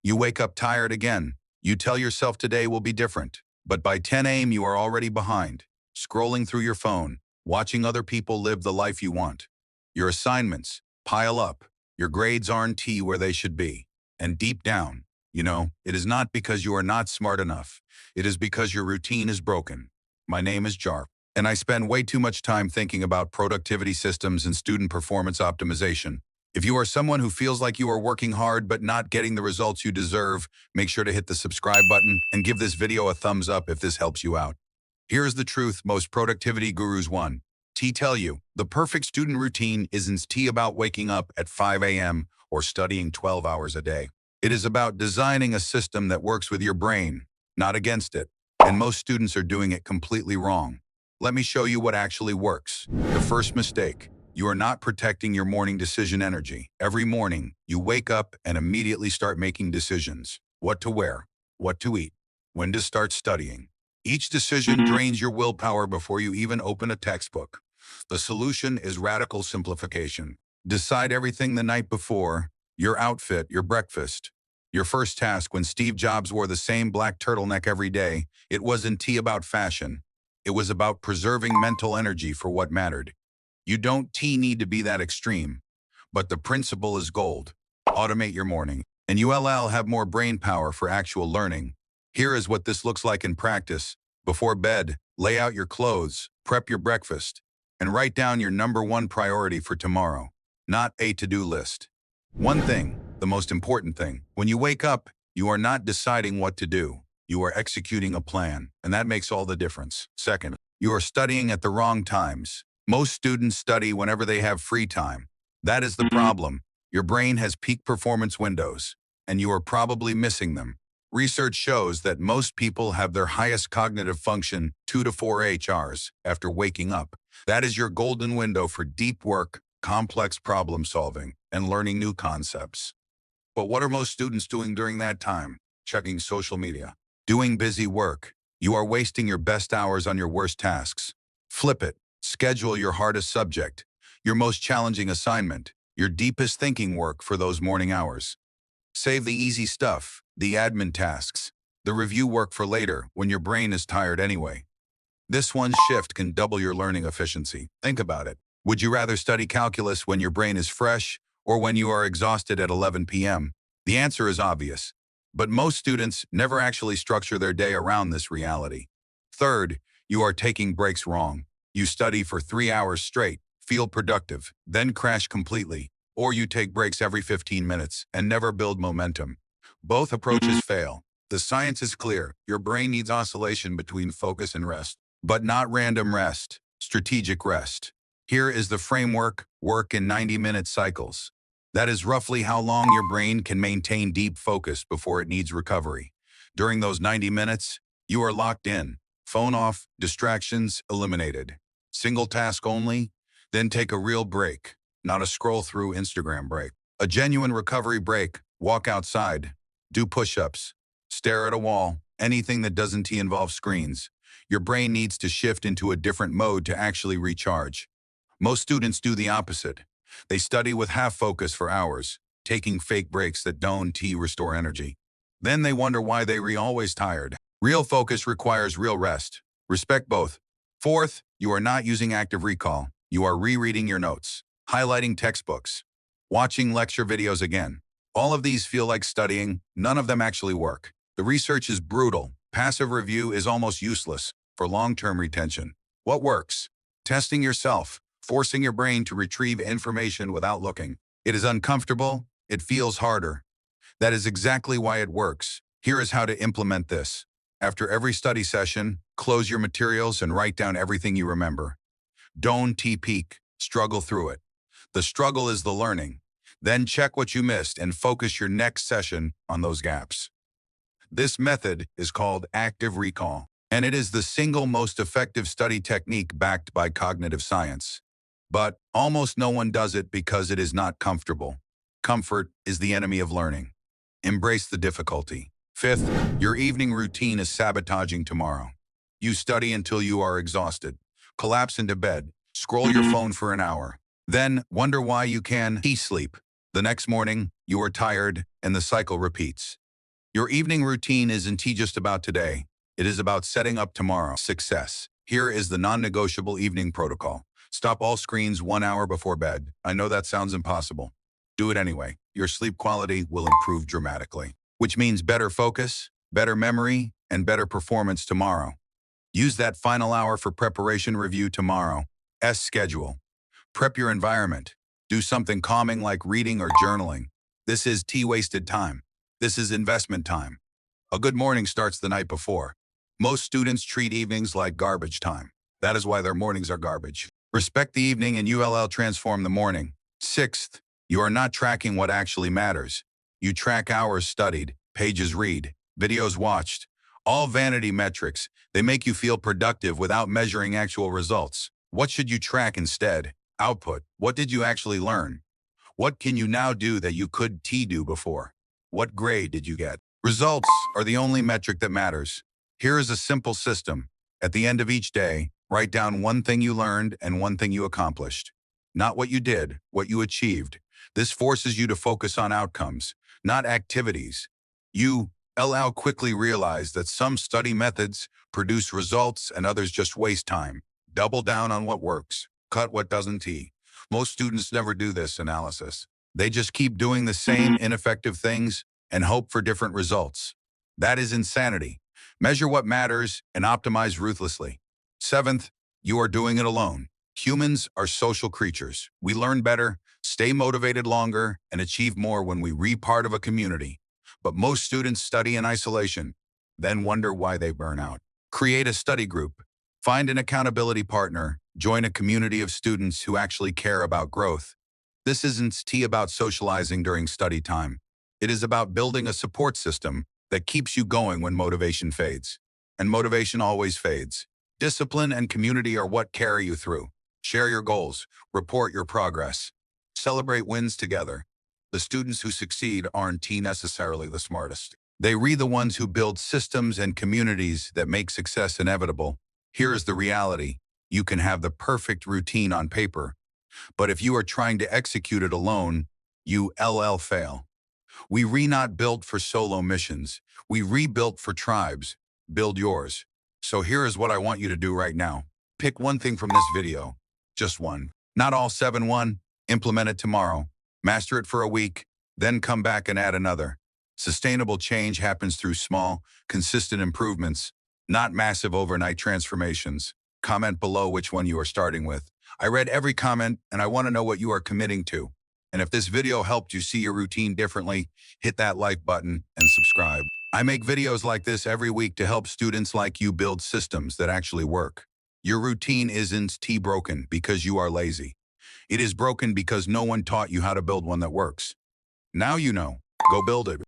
You wake up tired again. You tell yourself today will be different. But by 10 a.m. you are already behind, scrolling through your phone, watching other people live the life you want. Your assignments pile up. Your grades aren't where they should be. And deep down, it is not because you are not smart enough. It is because your routine is broken. My name is Jarp, and I spend way too much time thinking about productivity systems and student performance optimization. If you are someone who feels like you are working hard but not getting the results you deserve, make sure to hit the subscribe button and give this video a thumbs up if this helps you out. Here's the truth most productivity gurus tell you, the perfect student routine isn't about waking up at 5 a.m. or studying 12 hours a day. It is about designing a system that works with your brain, not against it. And most students are doing it completely wrong. Let me show you what actually works. The first mistake. You are not protecting your morning decision energy. Every morning, you wake up and immediately start making decisions. What to wear, what to eat, when to start studying. Each decision drains your willpower before you even open a textbook. The solution is radical simplification. Decide everything the night before: your outfit, your breakfast. Your first task: when Steve Jobs wore the same black turtleneck every day, it wasn't about fashion. It was about preserving mental energy for what mattered. You don't need to be that extreme, but the principle is gold. Automate your morning, and you'll have more brain power for actual learning. Here is what this looks like in practice. Before bed, lay out your clothes, prep your breakfast, and write down your number one priority for tomorrow, not a to-do list. One thing, the most important thing, when you wake up, you are not deciding what to do. You are executing a plan, and that makes all the difference. Second, you are studying at the wrong times. Most students study whenever they have free time. That is the problem. Your brain has peak performance windows, and you are probably missing them. Research shows that most people have their highest cognitive function 2 to 4 HRs after waking up. That is your golden window for deep work, complex problem solving, and learning new concepts. But what are most students doing during that time? Checking social media, doing busy work. You are wasting your best hours on your worst tasks. Flip it. Schedule your hardest subject, your most challenging assignment, your deepest thinking work for those morning hours. Save the easy stuff, the admin tasks, the review work for later when your brain is tired anyway. This one shift can double your learning efficiency. Think about it. Would you rather study calculus when your brain is fresh or when you are exhausted at 11 p.m.? The answer is obvious, but most students never actually structure their day around this reality. Third, you are taking breaks wrong. You study for 3 hours straight, feel productive, then crash completely, or you take breaks every 15 minutes and never build momentum. Both approaches fail. The science is clear. Your brain needs oscillation between focus and rest, but not random rest, strategic rest. Here is the framework: work in 90-minute cycles. That is roughly how long your brain can maintain deep focus before it needs recovery. During those 90 minutes, you are locked in. Phone off, distractions eliminated. Single task only, then take a real break, not a scroll through Instagram break. A genuine recovery break: walk outside, do push-ups, stare at a wall, anything that doesn't involve screens. Your brain needs to shift into a different mode to actually recharge. Most students do the opposite. They study with half focus for hours, taking fake breaks that don't restore energy. Then they wonder why they always tired. Real focus requires real rest. Respect both. Fourth, you are not using active recall. You are rereading your notes, highlighting textbooks, watching lecture videos again. All of these feel like studying. None of them actually work. The research is brutal. Passive review is almost useless for long-term retention. What works? Testing yourself, forcing your brain to retrieve information without looking. It is uncomfortable. It feels harder. That is exactly why it works. Here is how to implement this. After every study session, close your materials and write down everything you remember. Don't peek, struggle through it. The struggle is the learning. Then check what you missed and focus your next session on those gaps. This method is called active recall, and it is the single most effective study technique backed by cognitive science. But almost no one does it because it is not comfortable. Comfort is the enemy of learning. Embrace the difficulty. Fifth, your evening routine is sabotaging tomorrow. You study until you are exhausted, collapse into bed, scroll your phone for an hour, then wonder why you can sleep. The next morning, you are tired, and the cycle repeats. Your evening routine isn't just about today. It is about setting up tomorrow. Success. Here is the non-negotiable evening protocol. Stop all screens 1 hour before bed. I know that sounds impossible. Do it anyway. Your sleep quality will improve dramatically, which means better focus, better memory, and better performance tomorrow. Use that final hour for preparation review tomorrow. Schedule. Prep your environment. Do something calming like reading or journaling. This is wasted time. This is investment time. A good morning starts the night before. Most students treat evenings like garbage time. That is why their mornings are garbage. Respect the evening and ULL transform the morning. Sixth, you are not tracking what actually matters. You track hours studied, pages read, videos watched. All vanity metrics. They make you feel productive without measuring actual results. What should you track instead? Output. What did you actually learn? What can you now do that you could do before? What grade did you get? Results are the only metric that matters. Here is a simple system. At the end of each day, write down one thing you learned and one thing you accomplished. Not what you did, what you achieved. This forces you to focus on outcomes, not activities. You quickly realize that some study methods produce results and others just waste time. Double down on what works. Cut what doesn't. Most students never do this analysis. They just keep doing the same ineffective things and hope for different results. That is insanity. Measure what matters and optimize ruthlessly. Seventh, you are doing it alone. Humans are social creatures. We learn better, stay motivated longer, and achieve more when we be part of a community. But most students study in isolation, then wonder why they burn out. Create a study group. Find an accountability partner. Join a community of students who actually care about growth. This isn't about socializing during study time. It is about building a support system that keeps you going when motivation fades. And motivation always fades. Discipline and community are what carry you through. Share your goals. Report your progress. Celebrate wins together. The students who succeed aren't necessarily the smartest. They are the ones who build systems and communities that make success inevitable. Here is the reality. You can have the perfect routine on paper, but if you are trying to execute it alone, you fail. We not built for solo missions. We rebuilt for tribes. Build yours. So here is what I want you to do right now. Pick one thing from this video. Just one. Not all 7-1. Implement it tomorrow. Master it for a week, then come back and add another. Sustainable change happens through small, consistent improvements, not massive overnight transformations. Comment below which one you are starting with. I read every comment and I want to know what you are committing to. And if this video helped you see your routine differently, hit that like button and subscribe. I make videos like this every week to help students like you build systems that actually work. Your routine isn't broken because you are lazy. It is broken because no one taught you how to build one that works. Now you know. Go build it.